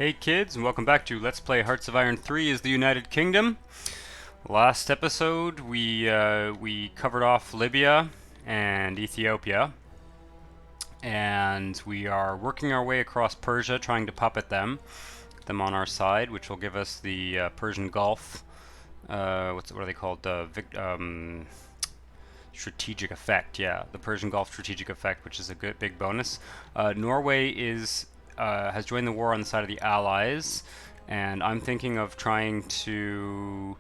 Hey kids, and welcome back to Let's Play Hearts of Iron 3 is the United Kingdom. Last episode we covered off Libya and Ethiopia, and we are working our way across Persia trying to puppet them on our side, which will give us the Persian Gulf. What are they called? Strategic effect, yeah, the Persian Gulf strategic effect, which is a good big bonus. Norway has joined the war on the side of the Allies, and I'm thinking of trying to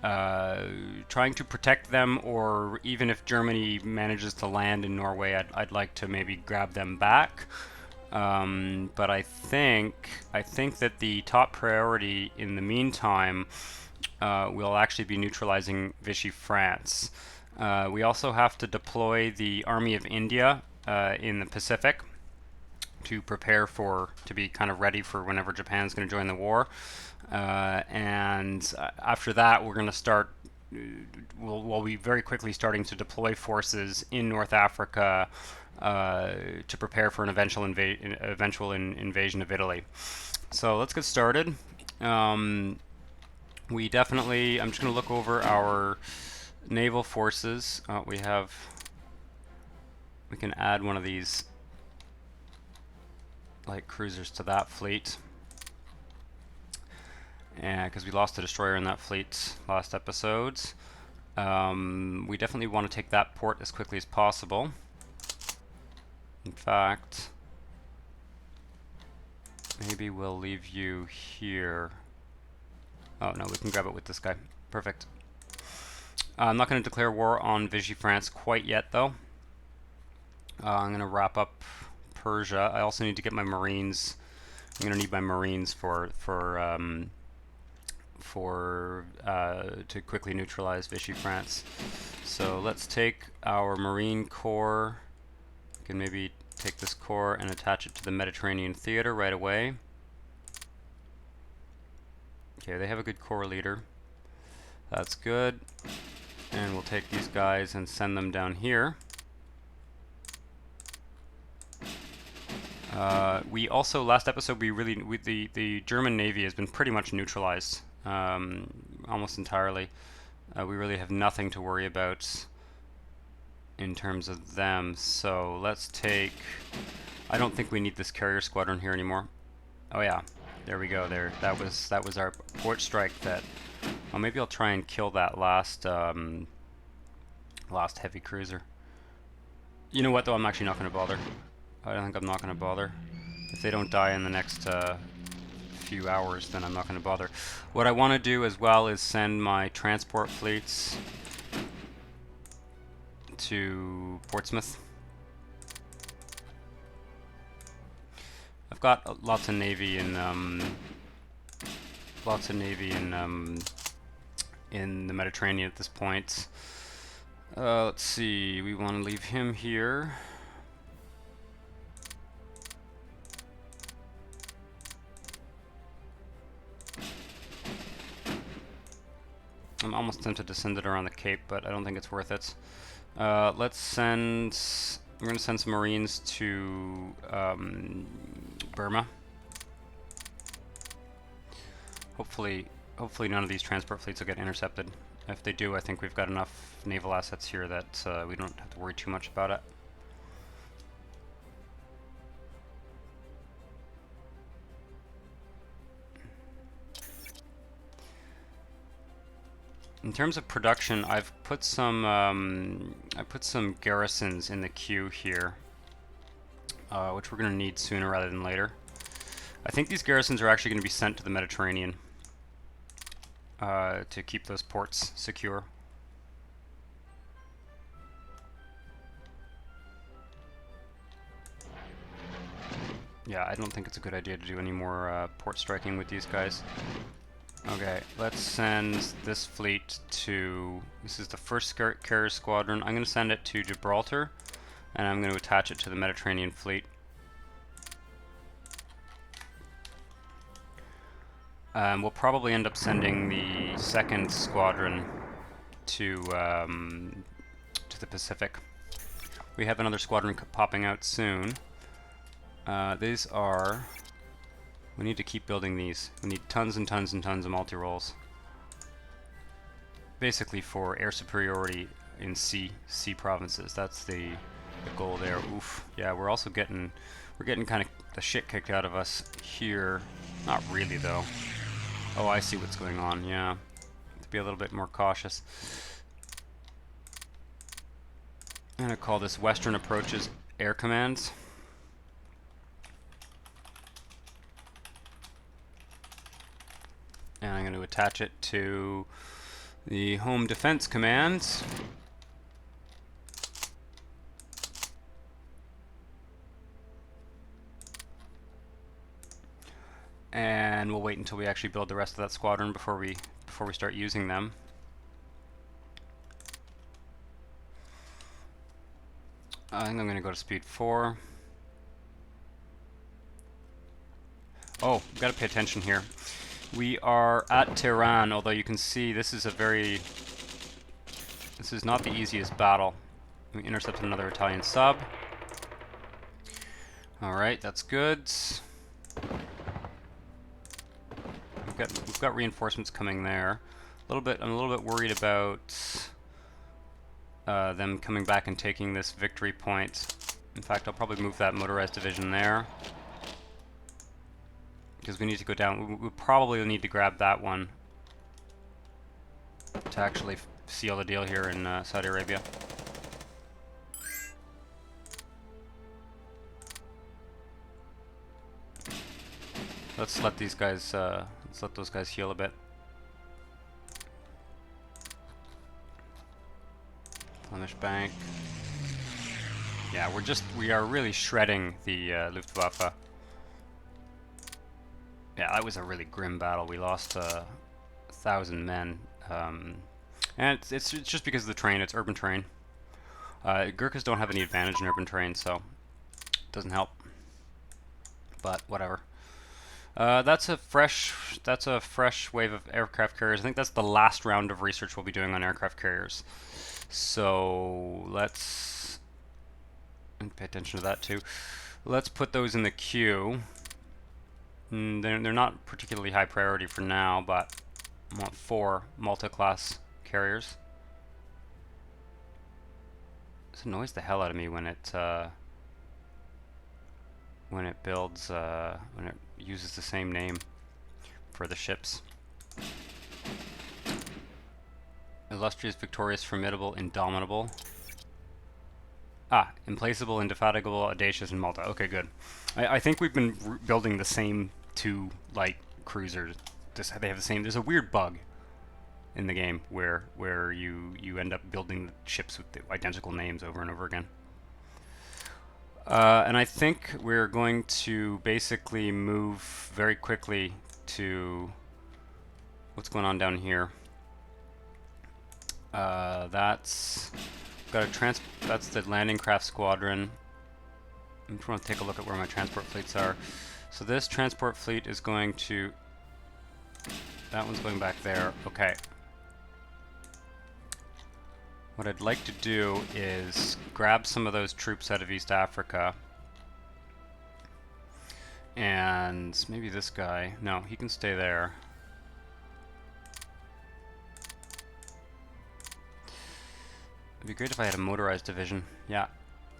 protect them, or even if Germany manages to land in Norway, I'd like to maybe grab them back. But I think that the top priority in the meantime will actually be neutralizing Vichy France. We also have to deploy the Army of India in the Pacific to to be kind of ready for whenever Japan's going to join the war. And after that, we're going to start. We'll be very quickly starting to deploy forces in North Africa to prepare for an eventual invasion of Italy. So let's get started. I'm just going to look over our naval forces. We can add one of these light cruisers to that fleet, and because we lost a destroyer in that fleet last episodes. We definitely want to take that port as quickly as possible. In fact, maybe we'll leave you here. Oh no, we can grab it with this guy. Perfect. I'm not going to declare war on Vichy France quite yet, though. I'm going to wrap up Persia. I also need to get my Marines. I'm going to need my Marines to quickly neutralize Vichy France. So let's take our Marine Corps. We can maybe take this corps and attach it to the Mediterranean theater right away. Okay, they have a good corps leader. That's good. And we'll take these guys and send them down here. We also, last episode, the German Navy has been pretty much neutralized, almost entirely. We really have nothing to worry about in terms of them. So let's take. I don't think we need this carrier squadron here anymore. Oh yeah, there we go. There, that was our port strike. Well, maybe I'll try and kill that last heavy cruiser. You know what, though? I'm actually not going to bother. I don't think I'm not going to bother. If they don't die in the next few hours, then I'm not going to bother. What I want to do as well is send my transport fleets to Portsmouth. I've got lots of navy in the Mediterranean at this point. Let's see. We want to leave him here. I'm almost tempted to send it around the Cape, but I don't think it's worth it. I'm going to send some Marines to Burma. Hopefully none of these transport fleets will get intercepted. If they do, I think we've got enough naval assets here that we don't have to worry too much about it. In terms of production, I've put some garrisons in the queue here, which we're going to need sooner rather than later. I think these garrisons are actually going to be sent to the Mediterranean to keep those ports secure. Yeah, I don't think it's a good idea to do any more port striking with these guys. Okay, let's send this fleet to. This is the first carrier squadron. I'm going to send it to Gibraltar, and I'm going to attach it to the Mediterranean fleet. We'll probably end up sending the second squadron to the Pacific. We have another squadron popping out soon. These are We need to keep building these. We need tons and tons and tons of multi-rolls. Basically for air superiority in sea provinces. That's the goal there. Oof. Yeah, we're also getting kind of the shit kicked out of us here. Not really though. Oh, I see what's going on. Yeah, to be a little bit more cautious. I'm gonna call this Western Approaches Air Commands. And I'm going to attach it to the Home Defense Commands. And we'll wait until we actually build the rest of that squadron before we start using them. I think I'm going to go to speed 4. Oh, we've got to pay attention here. We are at Tehran, although you can see this is not the easiest battle. We intercepted another Italian sub. Alright, that's good. We've got reinforcements coming there. I'm a little bit worried about them coming back and taking this victory point. In fact, I'll probably move that motorized division there. Because we need to go down. We probably need to grab that one to actually seal the deal here in Saudi Arabia. Let's let these guys. Let's let those guys heal a bit. Flemish Bank. Yeah, we are really shredding the Luftwaffe. Yeah, that was a really grim battle. We lost 1,000 men, and it's just because of the terrain. It's urban terrain. Gurkhas don't have any advantage in urban terrain, so it doesn't help. But whatever. That's a fresh wave of aircraft carriers. I think that's the last round of research we'll be doing on aircraft carriers. So let's pay attention to that too. Let's put those in the queue. They're not particularly high priority for now, but I want 4 multi-class carriers. This annoys the hell out of me when it builds when it uses the same name for the ships. Illustrious, victorious, formidable, indomitable. Ah, implacable, indefatigable, audacious, and Malta. Okay, good. I think we've been building the same 2 light cruisers. They have the same. There's a weird bug in the game where you end up building ships with the identical names over and over again. And I think we're going to basically move very quickly to what's going on down here. That's the landing craft squadron. I'm just want to take a look at where my transport fleets are. So this transport fleet is going to... That one's going back there. Okay. What I'd like to do is grab some of those troops out of East Africa. And maybe this guy. No, he can stay there. It'd be great if I had a motorized division. Yeah,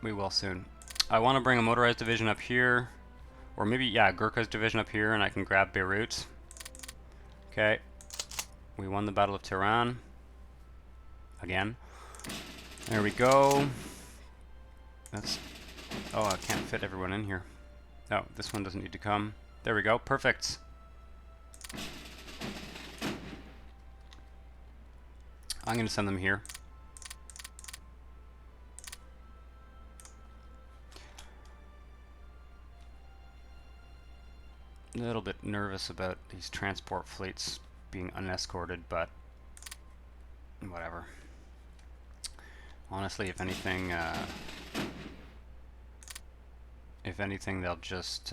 we will soon. I want to bring a motorized division up here. Or maybe, yeah, Gurkha's division up here, and I can grab Beirut. Okay. We won the Battle of Tehran. Again. There we go. That's... Oh, I can't fit everyone in here. Oh, this one doesn't need to come. There we go. Perfect. I'm going to send them here. A little bit nervous about these transport fleets being unescorted, but whatever. Honestly, if anything, they'll just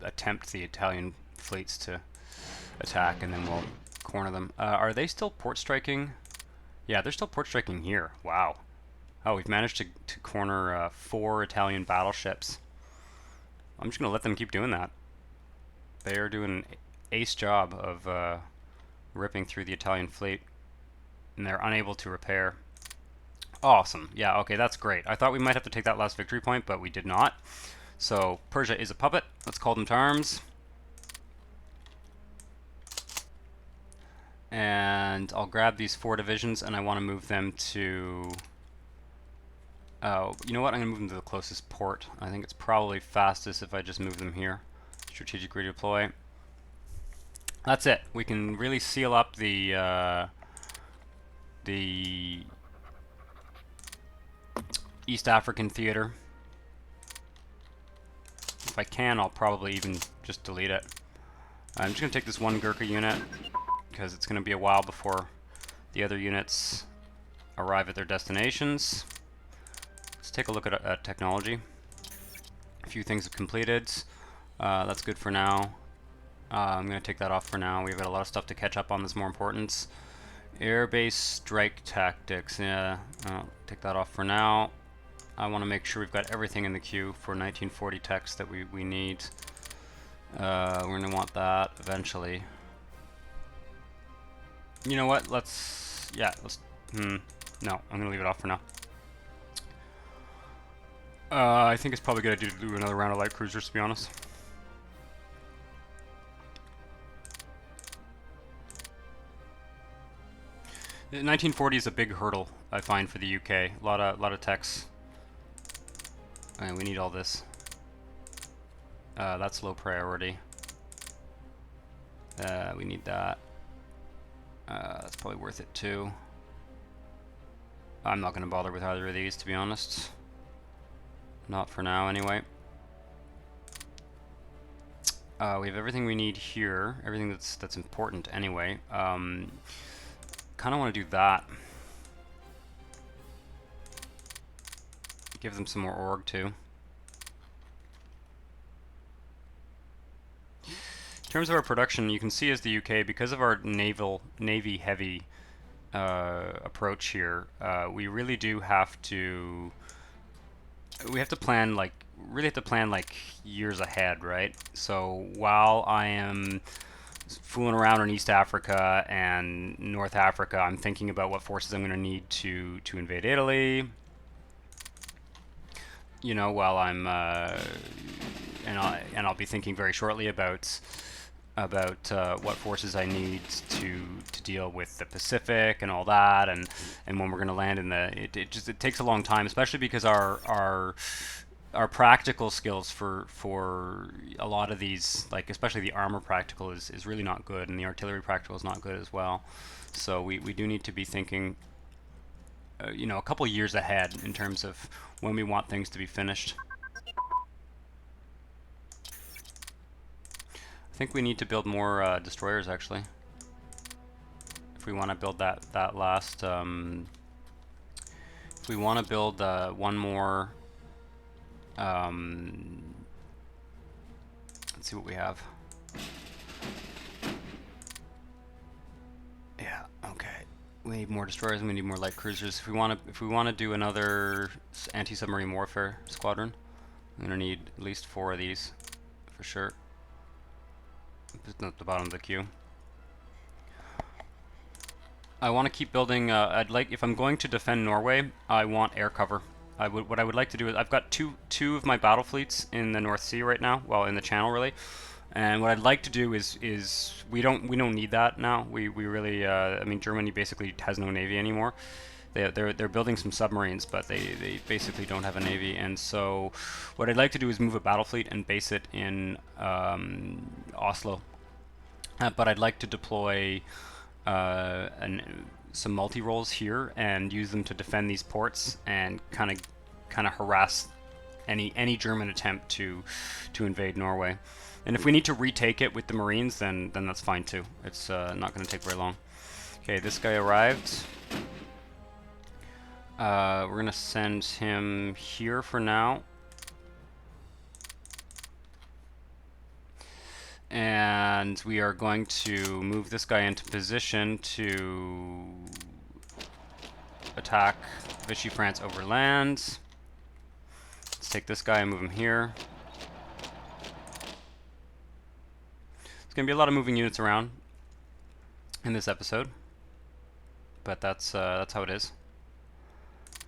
attempt the Italian fleets to attack, and then we'll corner them. Are they still port striking? Yeah, they're still port striking here. Wow. Oh, we've managed to corner 4 Italian battleships. I'm just going to let them keep doing that. They are doing an ace job of ripping through the Italian fleet, and they're unable to repair. Awesome. Yeah, okay, that's great. I thought we might have to take that last victory point, but we did not. So Persia is a puppet. Let's call them to arms. And I'll grab these 4 divisions, and I want to move them to... Oh, you know what? I'm going to move them to the closest port. I think it's probably fastest if I just move them here. Strategic redeploy. That's it. We can really seal up the East African theater. If I can, I'll probably even just delete it. I'm just going to take this one Gurkha unit, because it's going to be a while before the other units arrive at their destinations. Let's take a look at technology. A few things have completed. That's good for now. I'm going to take that off for now. We've got a lot of stuff to catch up on that's more important. Air-based strike tactics. Yeah, I'll take that off for now. I want to make sure we've got everything in the queue for 1940 techs that we need. We're going to want that eventually. You know what? Let's... Yeah, let's... No, I'm going to leave it off for now. I think it's probably a good idea to do another round of light cruisers, to be honest. The 1940 is a big hurdle, I find, for the UK. A lot of techs. And we need all this. That's low priority. We need that. That's probably worth it too. I'm not going to bother with either of these, to be honest. Not for now, anyway. We have everything we need here. Everything that's important, anyway. Kind of want to do that. Give them some more org too. In terms of our production, you can see as the UK, because of our navy heavy approach here, we really do have to. We have to plan like years ahead, right? So while I am fooling around in East Africa and North Africa, I'm thinking about what forces I'm going to need to invade Italy. You know, while I'm and I'll be thinking very shortly about what forces I need to deal with the Pacific and all that, and when we're going to land in the it takes a long time, especially because our practical skills for a lot of these, like especially the armor practical, is really not good, and the artillery practical is not good as well. So we do need to be thinking, you know, a couple years ahead in terms of when we want things to be finished. I think we need to build more destroyers, actually, if we want to build that last. If we want to build one more. Let's see what we have. Yeah. Okay. We need more destroyers and we need more light cruisers. If we want to do another anti-submarine warfare squadron, I'm gonna need at least 4 of these for sure. Just at the bottom of the queue. I want to keep building. I'd like, if I'm going to defend Norway, I want air cover. What I would like to do is, I've got two of my battle fleets in the North Sea right now, well, in the Channel really. And what I'd like to do is we don't need that now. We really I mean, Germany basically has no navy anymore. They're building some submarines, but they basically don't have a navy. And so what I'd like to do is move a battle fleet and base it in Oslo. But I'd like to deploy some multi-roles here and use them to defend these ports and kind of harass any German attempt to invade Norway. And if we need to retake it with the Marines, then that's fine too. It's not going to take very long. Okay, this guy arrived. We're going to send him here for now. And we are going to move this guy into position to attack Vichy France over land. Let's take this guy and move him here. There's going to be a lot of moving units around in this episode, but that's how it is.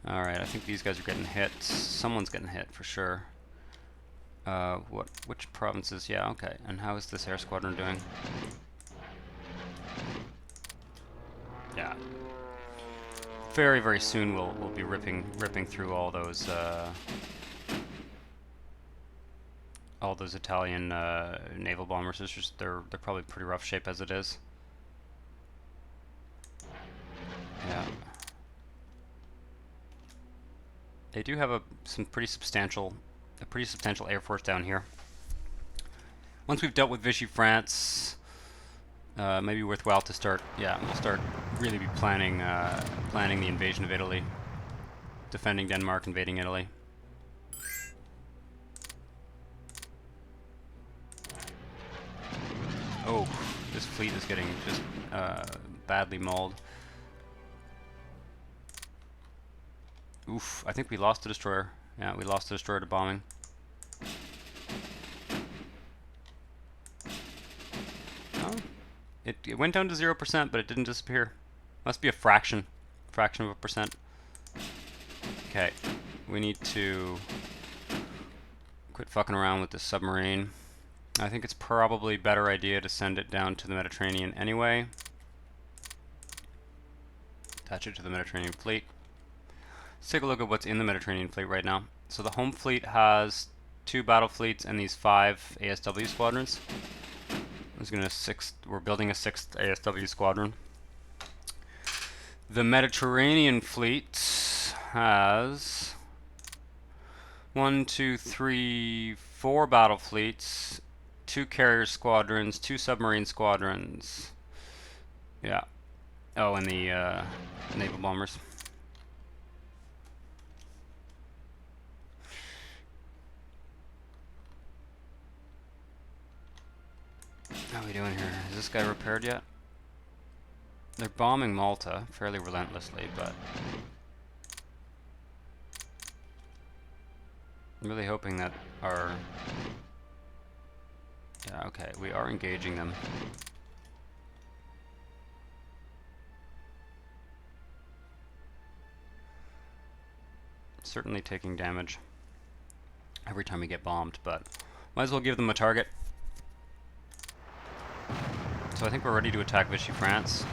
All right, I think these guys are getting hit. Someone's getting hit for sure. Which provinces? Yeah, okay. And how is this air squadron doing? Yeah. Very, very soon we'll be ripping through all those Italian naval bombers. It's just they're probably pretty rough shape as it is. Yeah. They do have a pretty substantial air force down here. Once we've dealt with Vichy France, maybe worthwhile to start. Yeah, we'll start really be planning the invasion of Italy, defending Denmark, invading Italy. Oh, this fleet is getting just badly mauled. Oof, I think we lost a destroyer. Yeah, we lost a destroyer to bombing. Oh, it went down to 0%, but it didn't disappear. Must be a fraction of a percent. Okay, we need to quit fucking around with this submarine. I think it's probably a better idea to send it down to the Mediterranean anyway. Attach it to the Mediterranean fleet. Let's take a look at what's in the Mediterranean fleet right now. So the home fleet has 2 battle fleets and these 5 ASW squadrons. We're building a 6th ASW squadron. The Mediterranean fleet has 1, 2, 3, 4 battle fleets, 2 carrier squadrons, 2 submarine squadrons. Yeah. Oh, and the naval bombers. How are we doing here? Is this guy repaired yet? They're bombing Malta fairly relentlessly, but I'm really hoping that our... Yeah, okay, we are engaging them. Certainly taking damage every time we get bombed, but might as well give them a target. So I think we're ready to attack Vichy France.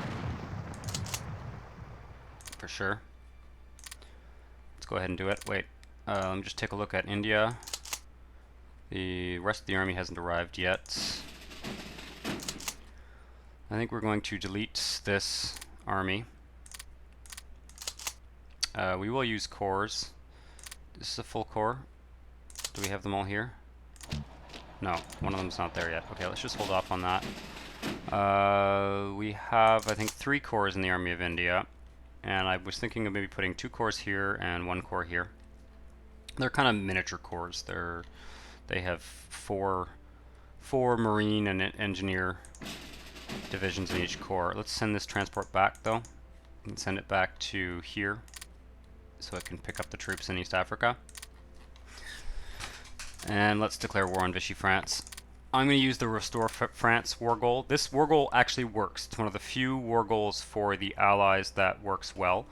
For sure. Let's go ahead and do it. Wait, let me just take a look at India. The rest of the army hasn't arrived yet. I think we're going to delete this army. We will use cores. This is a full core. Do we have them all here? No, one of them's not there yet. Okay, let's just hold off on that. We have, I think, 3 cores in the Army of India, and I was thinking of maybe putting 2 cores here and 1 core here. They're kind of miniature cores. They have 4 marine and engineer divisions in each core. Let's send this transport back though, and send it back to here, so it can pick up the troops in East Africa. And let's declare war on Vichy France. I'm going to use the Restore France war goal. This war goal actually works. It's one of the few war goals for the Allies that works well.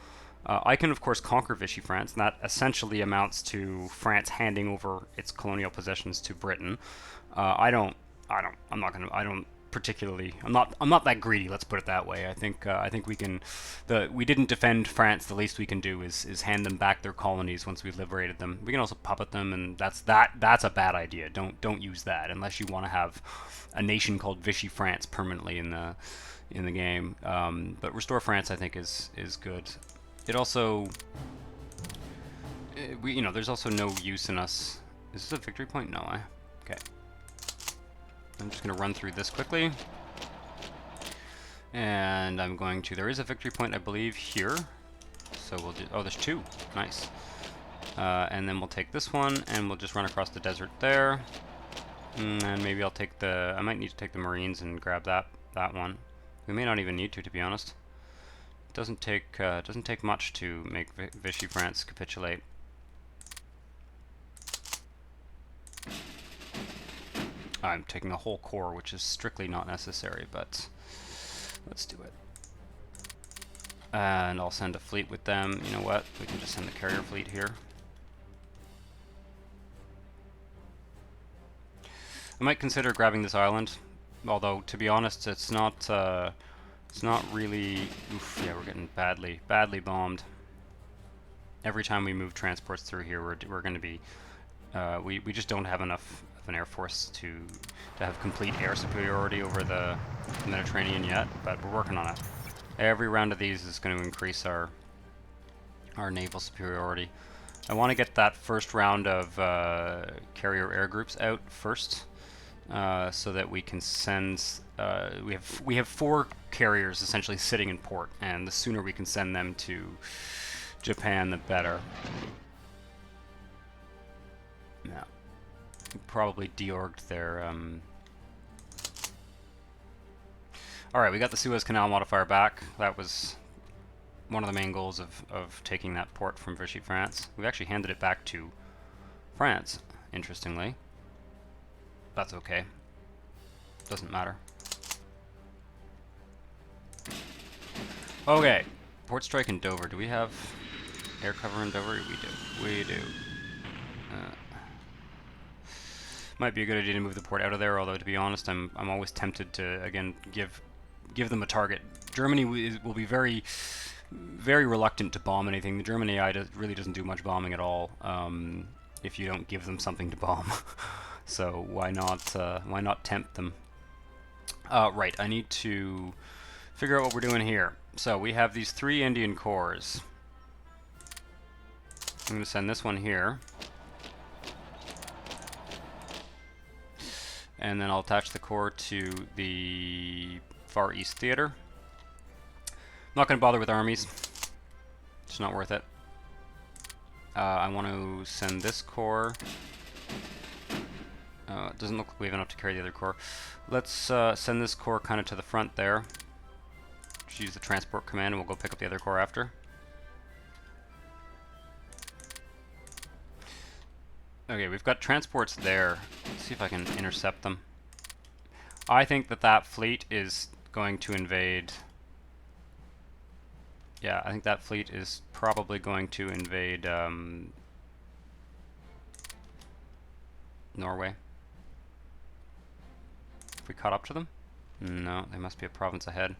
I can, of course, conquer Vichy France, and that essentially amounts to France handing over its colonial possessions to Britain. I'm not that greedy. Let's put it that way. I think we can. We didn't defend France. The least we can do is hand them back their colonies once we've liberated them. We can also puppet them, and that's a bad idea. Don't use that unless you want to have a nation called Vichy France permanently in the game. But Restore France, I think, is good. It also, there's also no use in us. Is this a victory point? No, okay. I'm just going to run through this quickly. And I'm going to, there is a victory point, I believe, here. So we'll do, oh, there's 2. Nice. And then we'll take this one, and we'll just run across the desert there. And maybe I'll take I might need to take the Marines and grab that one. We may not even need to be honest. doesn't take much to make Vichy France capitulate. I'm taking a whole corps, which is strictly not necessary, but let's do it. And I'll send a fleet with them. You know what? We can just send the carrier fleet here. I might consider grabbing this island, although to be honest, it's not really. Oof, yeah, we're getting badly bombed. Every time we move transports through here, we're going to be. We just don't have enough of an air force to have complete air superiority over the Mediterranean yet, but we're working on it. Every round of these is going to increase our naval superiority. I want to get that first round of carrier air groups out first, so that we can send. We have 4 carriers essentially sitting in port, and the sooner we can send them to Japan, the better. Yeah, probably deorged their. All right, we got the Suez Canal modifier back. That was one of the main goals of taking that port from Vichy France. We've actually handed it back to France, interestingly. That's okay. Doesn't matter. Okay, port strike in Dover. Do we have air cover in Dover? We do. Might be a good idea to move the port out of there, although to be honest, I'm always tempted to again give them a target. Germany will be very reluctant to bomb anything. The German AI really doesn't do much bombing at all if you don't give them something to bomb. So why not tempt them? Right, I need to figure out what we're doing here. So we have these 3 Indian corps. I'm going to send this one here. And then I'll attach the corps to the Far East Theater. I'm not going to bother with armies. It's not worth it. I want to send this corps. It doesn't look like we have enough to carry the other corps. Let's send this corps kind of to the front there. Just use the transport command and we'll go pick up the other corps after. Okay, we've got transports there. Let's see if I can intercept them. I think that fleet is going to invade. Yeah, I think that fleet is probably going to invade Norway. If we caught up to them? No, they must be a province ahead.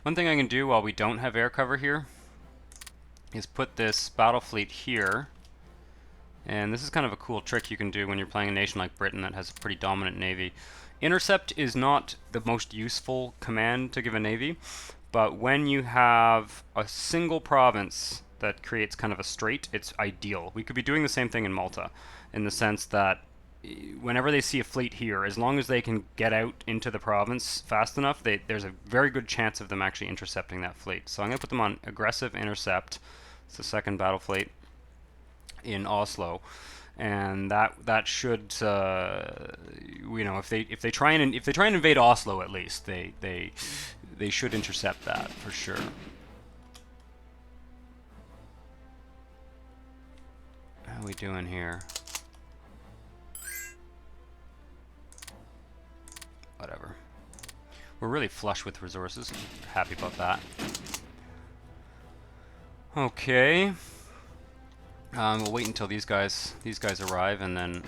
One thing I can do while we don't have air cover here is put this battle fleet here. And this is kind of a cool trick you can do when you're playing a nation like Britain that has a pretty dominant navy. Intercept is not the most useful command to give a navy, but when you have a single province that creates kind of a strait, it's ideal. We could be doing the same thing in Malta, in the sense that whenever they see a fleet here, as long as they can get out into the province fast enough, there's a very good chance of them actually intercepting that fleet. So I'm going to put them on aggressive intercept. It's the second battle fleet in Oslo, and that should you know, if they try and invade Oslo, at least they should intercept that for sure. How are we doing here? Whatever. We're really flush with resources. We're happy about that. Okay. We'll wait until these guys arrive and then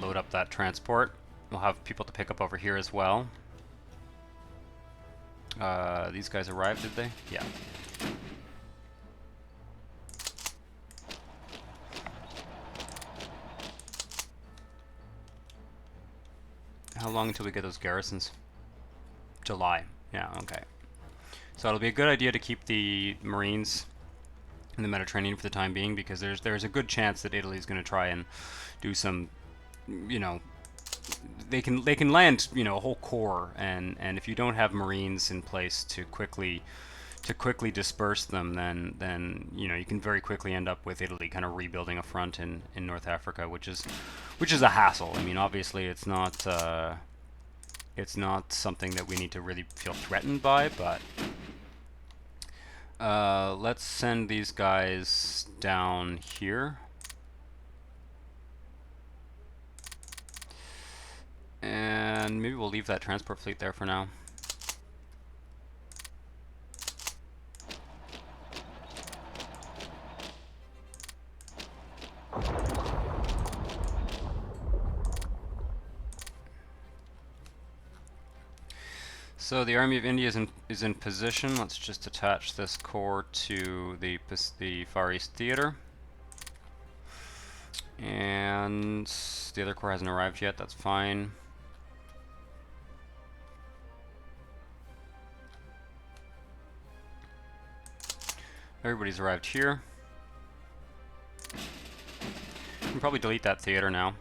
load up that transport. We'll have people to pick up over here as well. These guys arrived, did they? Yeah. How long until we get those garrisons? July. Yeah, okay. So it'll be a good idea to keep the Marines in the Mediterranean for the time being, because there's a good chance that Italy's going to try and do some, you know, they can land, you know, a whole corps, and if you don't have Marines in place to quickly to quickly disperse them, then you know, you can very quickly end up with Italy kind of rebuilding a front in North Africa, which is a hassle. I mean, obviously it's not something that we need to really feel threatened by, but let's send these guys down here. And maybe we'll leave that transport fleet there for now. So the Army of India is in position. Let's just attach this corps to the Far East Theater. And the other corps hasn't arrived yet, that's fine. Everybody's arrived here. You can probably delete that theater now.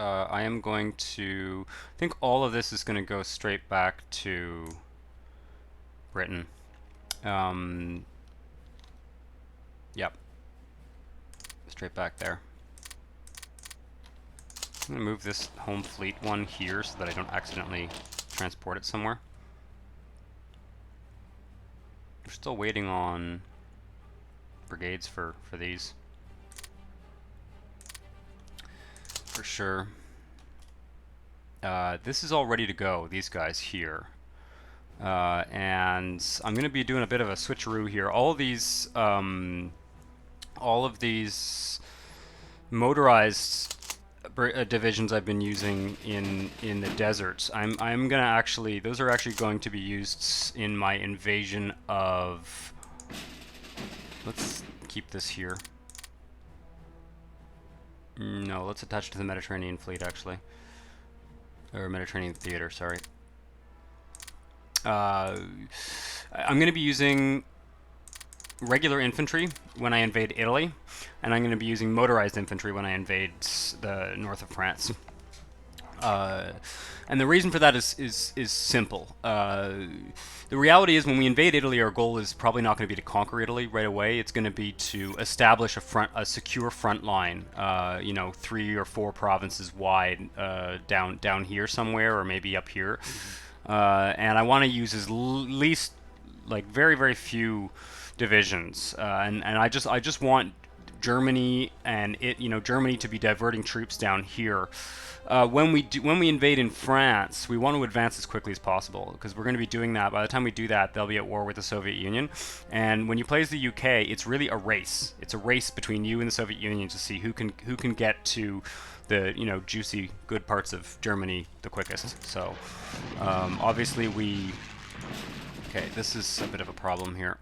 I am going to... I think all of this is going to go straight back to Britain. Yep. Straight back there. I'm going to move this home fleet one here so that I don't accidentally transport it somewhere. We're still waiting on brigades for these. For sure. This is all ready to go, these guys here. And I'm going to be doing a bit of a switcheroo here. All of these motorized divisions I've been using in the deserts, I'm going to actually, those are actually going to be used in my invasion of, let's keep this here. No, let's attach to the Mediterranean fleet, actually. Or Mediterranean theater, sorry. I'm going to be using regular infantry when I invade Italy, and I'm going to be using motorized infantry when I invade the north of France. And the reason for that is simple. The reality is, when we invade Italy, our goal is probably not going to be to conquer Italy right away. It's going to be to establish a secure front line. You know, 3 or 4 provinces wide, down here somewhere, or maybe up here. And I want to use at least, like, very few divisions. And I just want Germany and Germany to be diverting troops down here. When we invade in France, we want to advance as quickly as possible, because we're going to be doing that. By the time we do that, they'll be at war with the Soviet Union. And when you play as the UK, it's really a race. It's a race between you and the Soviet Union to see who can get to the juicy good parts of Germany the quickest. So obviously okay, this is a bit of a problem here.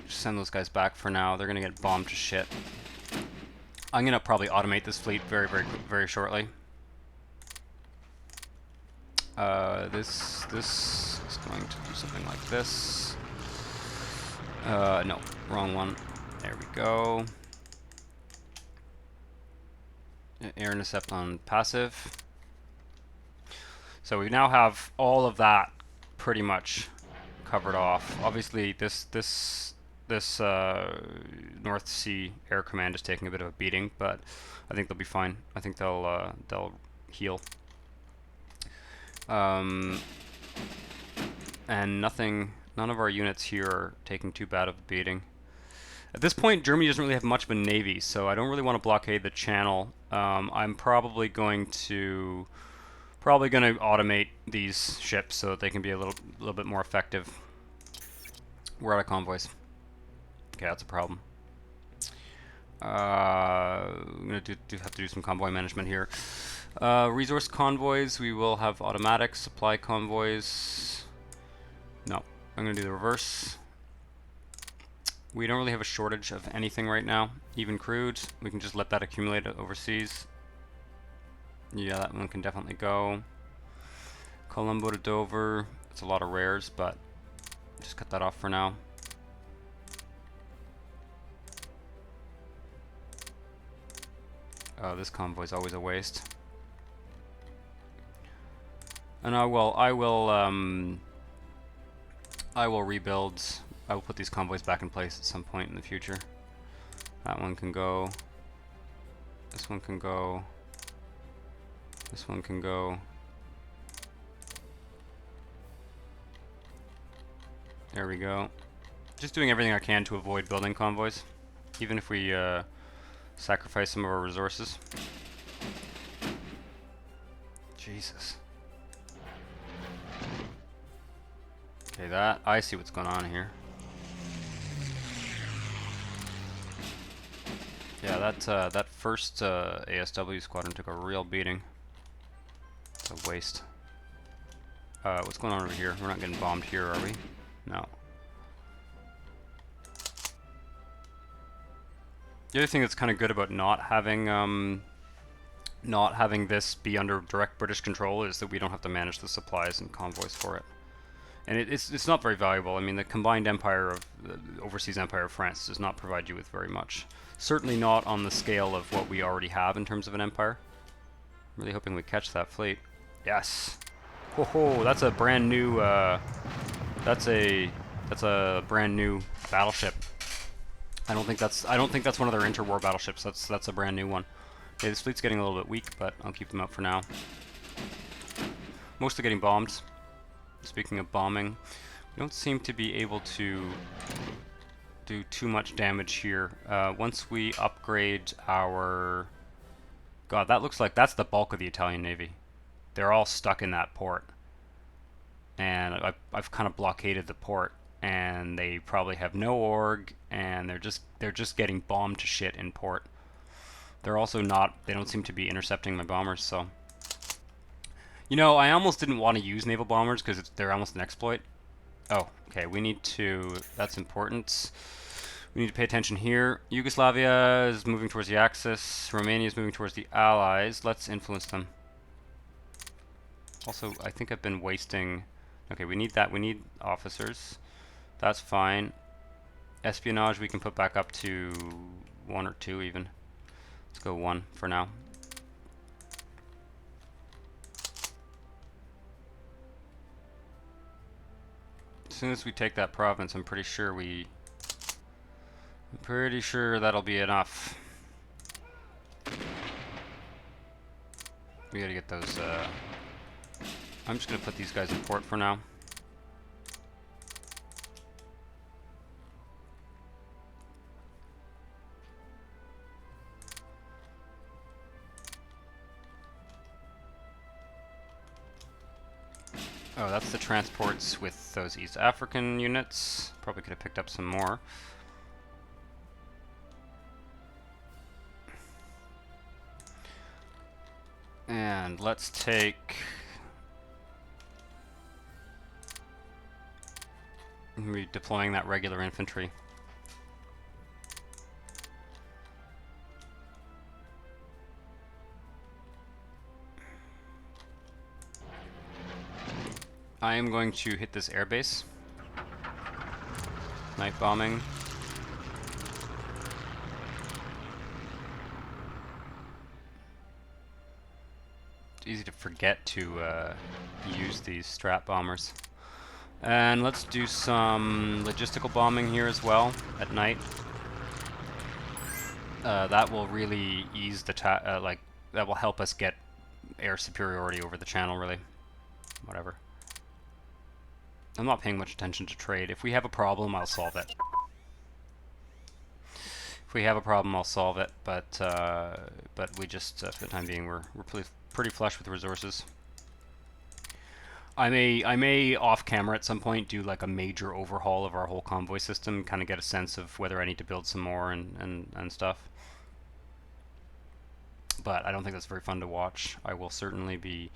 Send those guys back for now. They're gonna get bombed to shit. I'm gonna probably automate this fleet very shortly. This is going to do something like this. No, wrong one. There we go. Air intercept on passive. So we now have all of that pretty much covered off. Obviously, this North Sea Air Command is taking a bit of a beating, but I think they'll be fine. I think they'll heal. And none of our units here are taking too bad of a beating. At this point, Germany doesn't really have much of a navy, so I don't really want to blockade the channel. I'm probably going to automate these ships so that they can be a little bit more effective. We're out of convoys. Okay, that's a problem. I'm gonna have to do some convoy management here. Resource convoys, we will have automatic. Supply convoys, no. I'm gonna do the reverse. We don't really have a shortage of anything right now, even crude. We can just let that accumulate overseas. Yeah, that one can definitely go. Colombo to Dover, it's a lot of rares, but just cut that off for now. This convoy is always a waste. And I will rebuild. I will put these convoys back in place at some point in the future. That one can go. This one can go. This one can go. There we go. Just doing everything I can to avoid building convoys, even if we sacrifice some of our resources. Jesus. Okay, that I see what's going on here. Yeah, that first ASW squadron took a real beating. It's a waste. What's going on over here? We're not getting bombed here, are we? No. The other thing that's kind of good about not having this be under direct British control is that we don't have to manage the supplies and convoys for it. And it's not very valuable. I mean, the combined empire of the overseas empire of France does not provide you with very much. Certainly not on the scale of what we already have in terms of an empire. I'm really hoping we catch that fleet. Yes. Ho ho! That's a brand new. That's a brand new battleship. I don't think that's one of their interwar battleships. That's a brand new one. Okay, this fleet's getting a little bit weak, but I'll keep them up for now. Mostly getting bombed. Speaking of bombing, we don't seem to be able to do too much damage here. Once we upgrade our... God, that looks like that's the bulk of the Italian Navy. They're all stuck in that port. And I've kind of blockaded the port. And they probably have no org, and they're just getting bombed to shit in port. They're also not... They don't seem to be intercepting my bombers, so... You know, I almost didn't want to use naval bombers because they're almost an exploit. Oh, okay, we need to... That's important. We need to pay attention here. Yugoslavia is moving towards the Axis. Romania is moving towards the Allies. Let's influence them. Also, I think I've been wasting... Okay, we need that. We need officers. That's fine. Espionage we can put back up to 1 or 2 even. Let's go 1 for now. As soon as we take that province, I'm pretty sure that'll be enough. We gotta get those, I'm just gonna put these guys in port for now. Oh, that's the transports with those East African units. Probably could have picked up some more. And let's take... Redeploying that regular infantry. I am going to hit this airbase. Night bombing. It's easy to forget to use these strat bombers. And let's do some logistical bombing here as well at night. That will really ease the that will help us get air superiority over the channel, really. Whatever. I'm not paying much attention to trade. If we have a problem, I'll solve it. If we have a problem, I'll solve it. But we just, for the time being, we're pretty flush with resources. I may off camera at some point do like a major overhaul of our whole convoy system, kind of get a sense of whether I need to build some more and stuff. But I don't think that's very fun to watch. I will certainly be...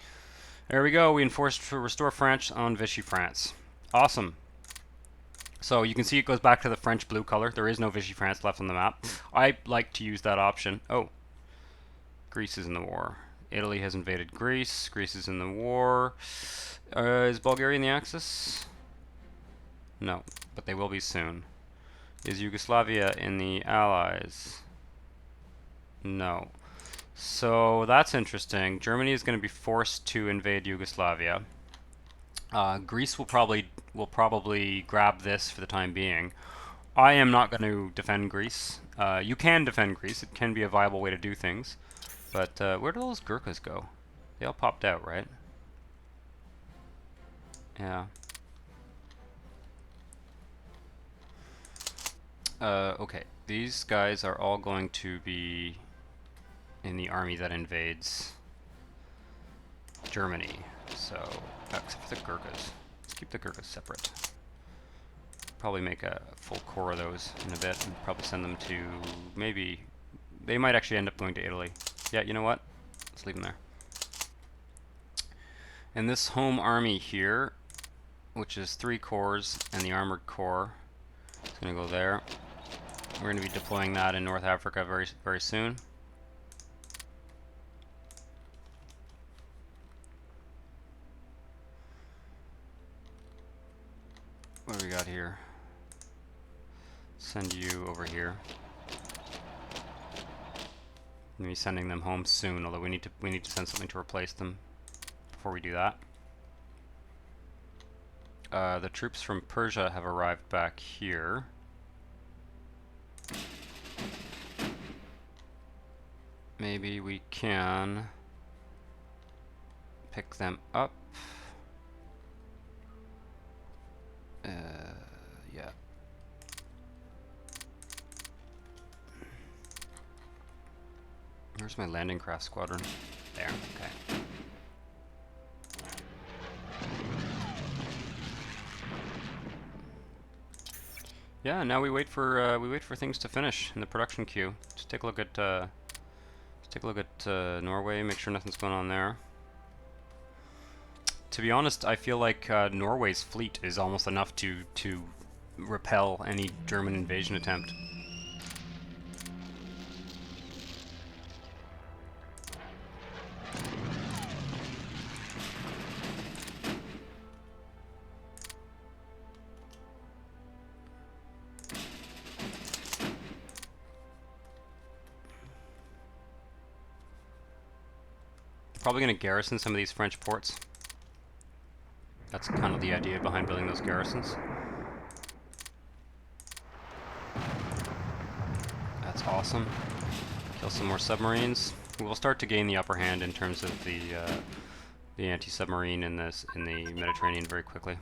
There we go. We enforced to restore France on Vichy France. Awesome. So you can see it goes back to the French blue color. There is no Vichy France left on the map. I like to use that option. Oh, Greece is in the war. Italy has invaded Greece. Greece is in the war. Is Bulgaria in the Axis? No, but they will be soon. Is Yugoslavia in the Allies? No. So that's interesting. Germany is going to be forced to invade Yugoslavia. Greece will probably grab this for the time being. I am not going to defend Greece. You can defend Greece. It can be a viable way to do things. But where do those Gurkhas go? They all popped out, right? Yeah. Okay. These guys are all going to be in the army that invades Germany. So, except for the Gurkhas. Let's keep the Gurkhas separate. Probably make a full core of those in a bit and probably send them to maybe... They might actually end up going to Italy. Yeah, you know what? Let's leave them there. And this home army here, which is 3 cores and the armored core, is going to go there. We're going to be deploying that in North Africa very soon. What do we got here? Send you over here. Maybe sending them home soon, although we need to send something to replace them before we do that. The troops from Persia have arrived back here. Maybe we can pick them up. Yeah. Where's my landing craft squadron? There, okay. Yeah, now we wait for things to finish in the production queue. Just take a look at Norway, make sure nothing's going on there. To be honest, I feel like Norway's fleet is almost enough to repel any German invasion attempt. Probably going to garrison some of these French ports. That's kind of the idea behind building those garrisons. That's awesome. Kill some more submarines. We'll start to gain the upper hand in terms of the anti-submarine in the Mediterranean very quickly.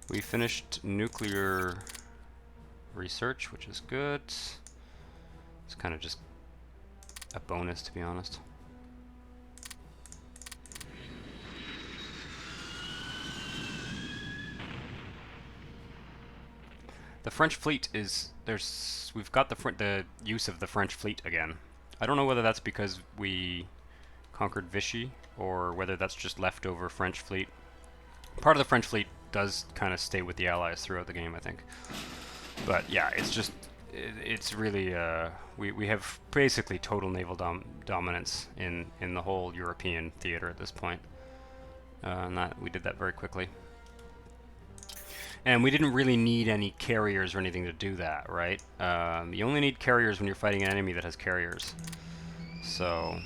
We finished nuclear research, which is good. It's kind of just a bonus, to be honest. The French fleet is we've got the use of the French fleet again. I don't know whether that's because we conquered Vichy or whether that's just leftover French fleet. Part of the French fleet does kind of stay with the Allies throughout the game, I think. But yeah, it's really we have basically total naval dominance in the whole European theater at this point, and that we did that very quickly. And we didn't really need any carriers or anything to do that, right? You only need carriers when you're fighting an enemy that has carriers. So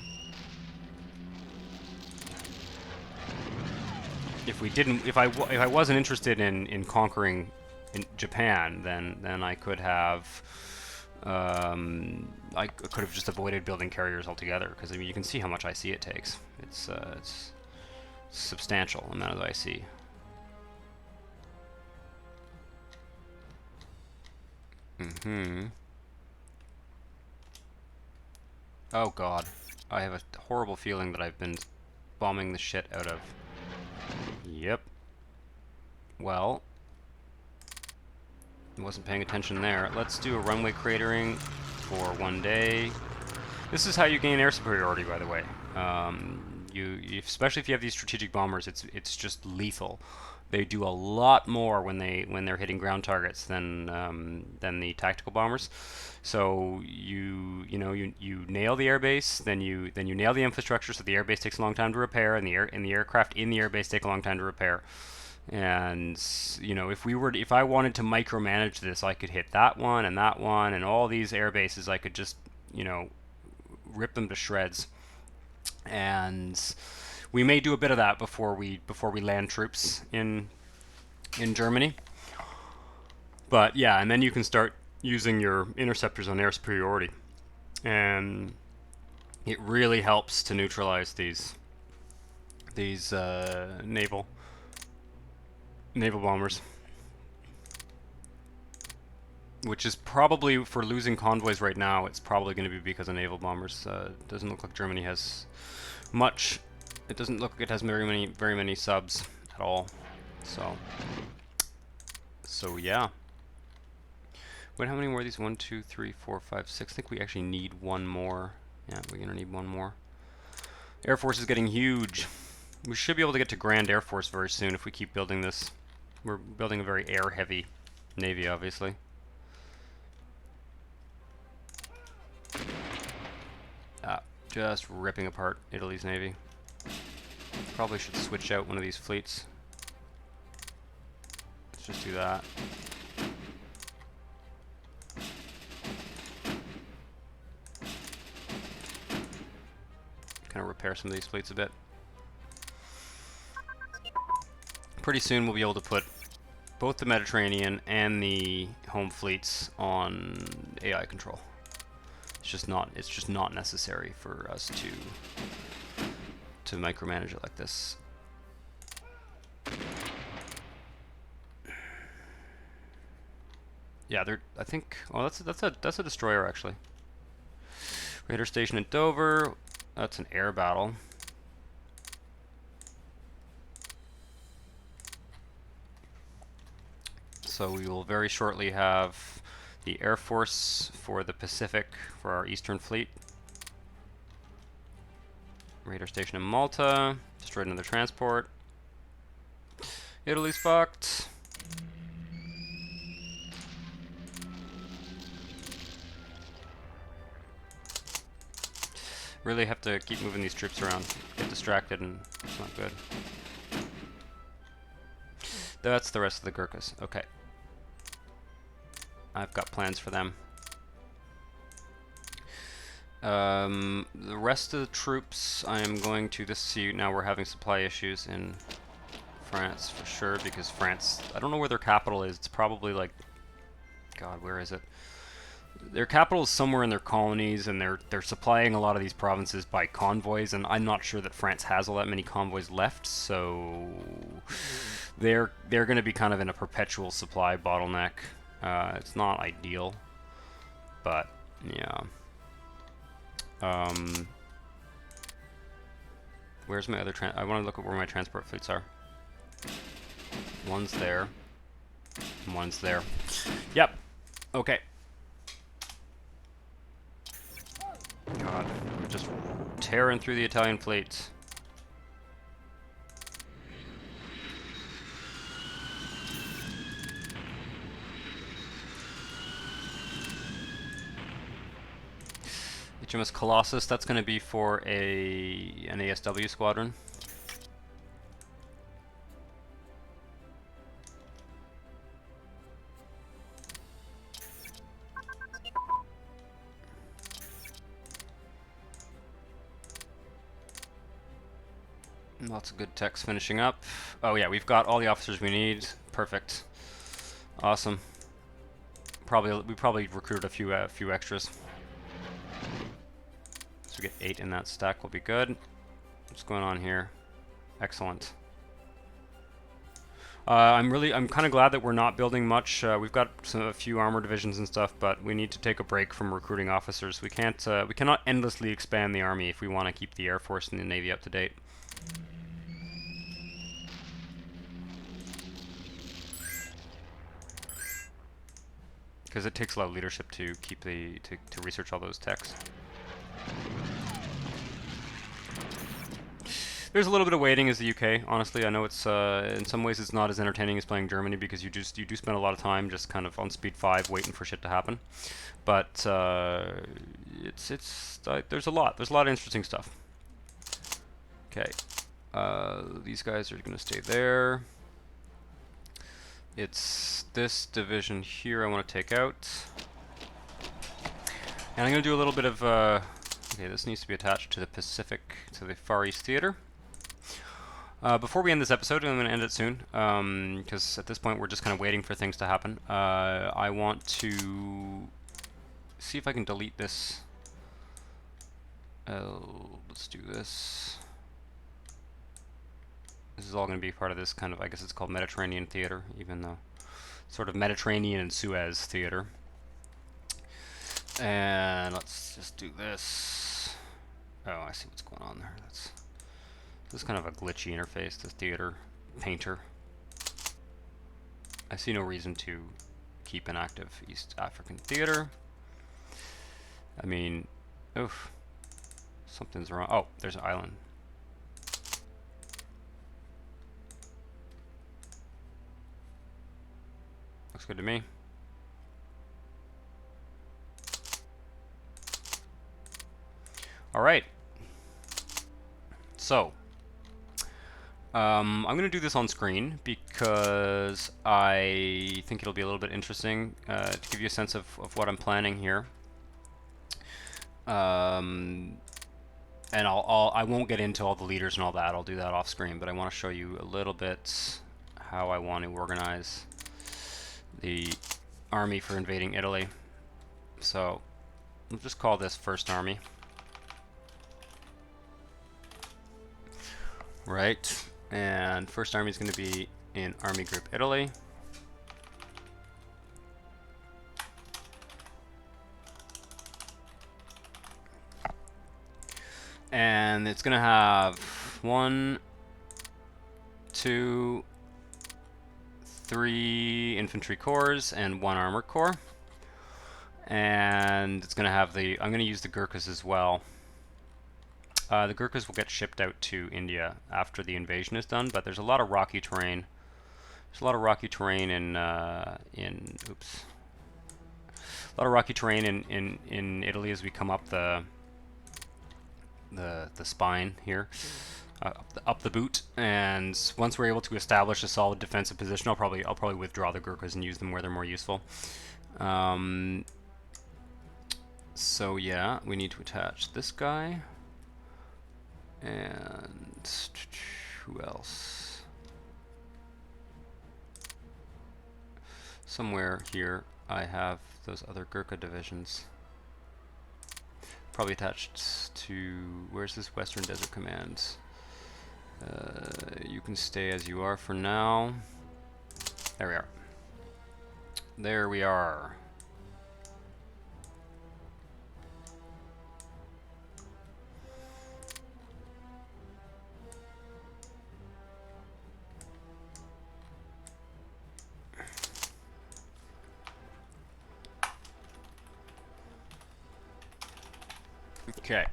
if I wasn't interested in conquering Japan, then I could have just avoided building carriers altogether, because I mean you can see how much IC it takes. It's substantial amount of IC. Oh god. I have a horrible feeling that I've been bombing the shit out of. Yep. Well, I wasn't paying attention there. Let's do a runway cratering for 1 day. This is how you gain air superiority, by the way. Especially if you have these strategic bombers, it's just lethal. They do a lot more when they're hitting ground targets than the tactical bombers. So you nail the airbase, then you nail the infrastructure, so the airbase takes a long time to repair, and the aircraft in the airbase take a long time to repair. And if I wanted to micromanage this, I could hit that one and all these air bases. I could just rip them to shreds. And we may do a bit of that before we land troops in Germany. But yeah, and then you can start using your interceptors on air superiority, and it really helps to neutralize these naval bombers. Which is probably, for losing convoys right now, it's probably going to be because of naval bombers. It doesn't look like Germany has much. It doesn't look like it has very many subs at all. So yeah. Wait, how many more of these? 1, 2, 3, 4, 5, 6. I think we actually need one more. Yeah, we're gonna need one more. Air Force is getting huge. We should be able to get to Grand Air Force very soon if we keep building this. We're building a very air-heavy navy, obviously. Just ripping apart Italy's navy. Probably should switch out one of these fleets. Let's just do that. Kind of repair some of these fleets a bit. Pretty soon we'll be able to put both the Mediterranean and the home fleets on AI control. It's just not necessary for us to micromanage it like this. Yeah, I think. Oh, that's a destroyer actually. Radar station at Dover. That's an air battle. So we will very shortly have the Air Force for the Pacific for our Eastern Fleet. Radar station in Malta. Destroyed another transport. Italy's fucked. Really have to keep moving these troops around. Get distracted and it's not good. That's the rest of the Gurkhas. Okay. I've got plans for them. The rest of the troops, I am going to see. Now we're having supply issues in France for sure, because France, I don't know where their capital is. It's probably like, God, where is it? Their capital is somewhere in their colonies, and they're supplying a lot of these provinces by convoys, and I'm not sure that France has all that many convoys left, so they're going to be kind of in a perpetual supply bottleneck. It's not ideal, but yeah. Where's my other I want to look at where my transport fleets are. One's there. One's there. Yep. Okay. God, we're just tearing through the Italian fleets. HMS Colossus, that's going to be for an ASW squadron. Lots of good techs finishing up. Oh yeah, we've got all the officers we need. Perfect. Awesome. We probably recruited a few extras. So we get 8 in that stack will be good. What's going on here? Excellent. I'm kind of glad that we're not building much. We've got a few armor divisions and stuff, but we need to take a break from recruiting officers. We cannot endlessly expand the army if we want to keep the Air Force and the Navy up to date. Because it takes a lot of leadership to keep to research all those techs. There's a little bit of waiting as the UK. Honestly, I know it's in some ways it's not as entertaining as playing Germany, because you do spend a lot of time just kind of on speed 5 waiting for shit to happen. But there's a lot of interesting stuff. Okay, these guys are going to stay there. It's this division here I want to take out. And I'm going to do a little bit of... okay, this needs to be attached to the Pacific, to the Far East Theater. Before we end this episode, I'm going to end it soon, because at this point we're just kind of waiting for things to happen. I want to see if I can delete this. Let's do this. This is all going to be part of this kind of, I guess it's called Mediterranean theater, even though sort of Mediterranean and Suez theater. And let's just do this. Oh, I see what's going on there. This is kind of a glitchy interface, the theater painter. I see no reason to keep an active East African theater. I mean, oof, something's wrong. Oh, there's an island. Looks good to me. All right. So, I'm going to do this on screen because I think it'll be a little bit interesting to give you a sense of what I'm planning here. And I won't get into all the leaders and all that. I'll do that off screen, but I want to show you a little bit how I want to organize the army for invading Italy. So we'll just call this First Army. Right, and First Army is going to be in Army Group Italy. And it's going to have 1, 2, 3 infantry corps and 1 armored corps. And it's going to have the, I'm going to use the Gurkhas as well. The Gurkhas will get shipped out to India after the invasion is done, but there's a lot of rocky terrain. There's a lot of rocky terrain in in Italy as we come up the spine here, up the boot. And once we're able to establish a solid defensive position, I'll probably withdraw the Gurkhas and use them where they're more useful. So yeah, we need to attach this guy. And who else? Somewhere here I have those other Gurkha divisions. Probably attached to, where's this Western Desert Command? You can stay as you are for now. There we are. There we are. Okay.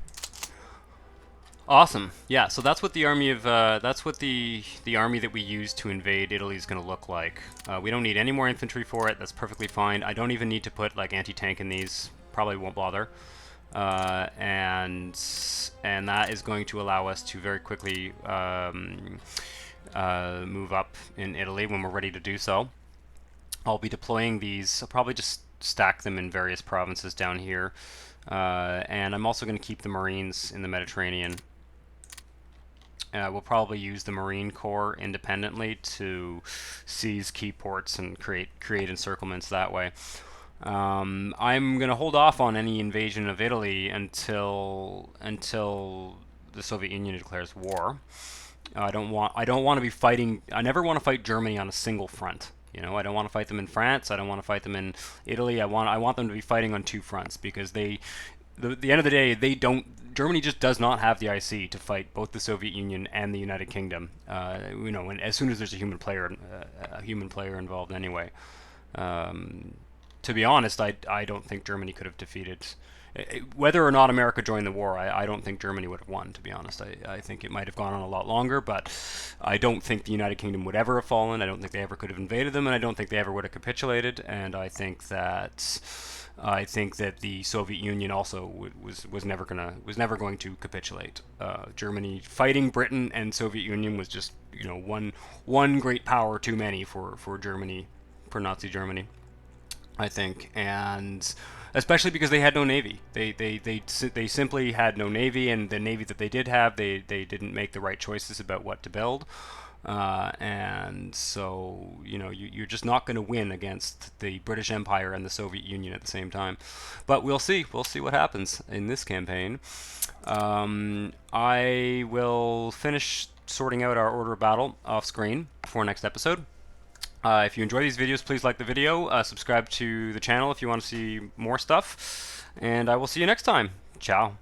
Awesome. Yeah. So that's what the army of that's what the army that we use to invade Italy is going to look like. We don't need any more infantry for it. That's perfectly fine. I don't even need to put like anti-tank in these. Probably won't bother. And that is going to allow us to very quickly move up in Italy when we're ready to do so. I'll be deploying these. I'll probably just stack them in various provinces down here. And I'm also going to keep the Marines in the Mediterranean. We'll probably use the Marine Corps independently to seize key ports and create encirclements that way. I'm going to hold off on any invasion of Italy until the Soviet Union declares war. I don't want to be fighting. I never want to fight Germany on a single front. You know, I don't want to fight them in France. I don't want to fight them in Italy. I want them to be fighting on 2 fronts because the end of the day, they don't. Germany just does not have the IC to fight both the Soviet Union and the United Kingdom. You know, and as soon as there's a human player involved, anyway. To be honest, I don't think Germany could have defeated. Whether or not America joined the war, I don't think Germany would have won, to be honest. I think it might have gone on a lot longer, but I don't think the United Kingdom would ever have fallen. I don't think they ever could have invaded them, and I don't think they ever would have capitulated. And I think that the Soviet Union also was never going to capitulate. Germany fighting Britain and Soviet Union was just, you know, one great power too many for Germany, for Nazi Germany, I think. And especially because they had no navy. They simply had no navy, and the navy that they did have, they didn't make the right choices about what to build. And so, you're just not going to win against the British Empire and the Soviet Union at the same time. But we'll see. We'll see what happens in this campaign. I will finish sorting out our order of battle off screen for next episode. If you enjoy these videos, please like the video, subscribe to the channel if you want to see more stuff, and I will see you next time. Ciao.